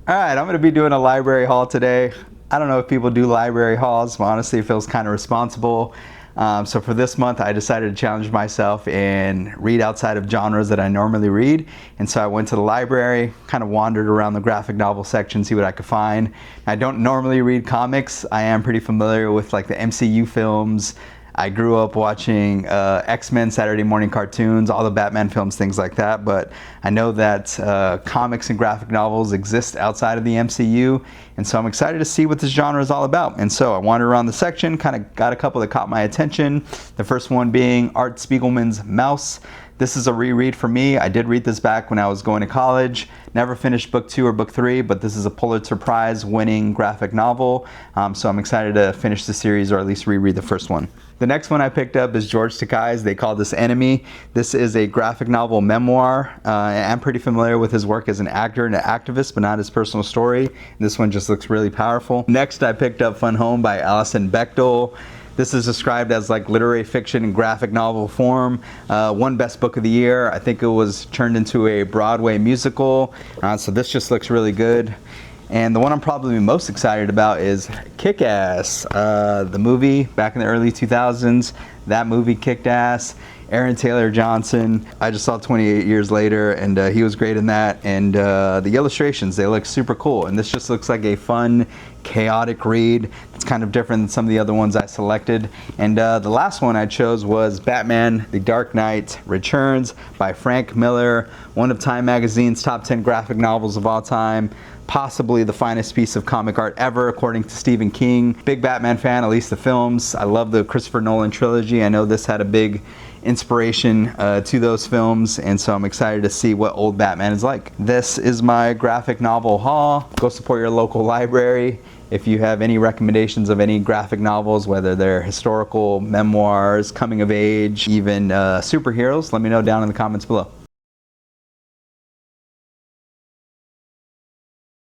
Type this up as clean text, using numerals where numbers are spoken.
All right, I'm going to be doing a library haul today. I don't know if people do library hauls, but honestly it feels kind of responsible. So for this month I decided to challenge myself and read outside of genres that I normally read. And so I went to the library, kind of wandered around the graphic novel section, see what I could find. I don't normally read comics. I am pretty familiar with like the MCU films. I grew up watching X-Men Saturday morning cartoons, all the Batman films, things like that. But I know that comics and graphic novels exist outside of the MCU. And so I'm excited to see what this genre is all about. And so I wandered around the section, kind of got a couple that caught my attention. The first one being Art Spiegelman's Mouse. This is a reread for me. I did read this back when I was going to college. Never finished book 2 or book 3, but this is a Pulitzer Prize winning graphic novel. So I'm excited to finish the series, or at least reread the first one. The next one I picked up is George Takei's They Call This Enemy. This is a graphic novel memoir. I'm pretty familiar with his work as an actor and an activist, but not his personal story. This one just looks really powerful. Next I picked up Fun Home by Alison Bechdel. This is described as like literary fiction in graphic novel form. Won Best Book of the Year. I think it was turned into a Broadway musical. So this just looks really good. And the one I'm probably most excited about is Kick-Ass, the movie back in the early 2000s. That movie kicked ass. Aaron Taylor Johnson, I just saw 28 Years Later, and he was great in that. And the illustrations, they look super cool. And this just looks like a fun, chaotic read. It's kind of different than some of the other ones I selected. And the last one I chose was Batman: The Dark Knight Returns by Frank Millar, one of Time Magazine's top 10 graphic novels of all time. Possibly the finest piece of comic art ever, according to Stephen King. Big Batman fan, at least the films. I love the Christopher Nolan trilogy. I know this had a big inspiration to those films, and so I'm excited to see what old Batman is like. This is my graphic novel haul. Go support your local library. If you have any recommendations of any graphic novels, whether they're historical, memoirs, coming of age, even superheroes, let me know down in the comments below.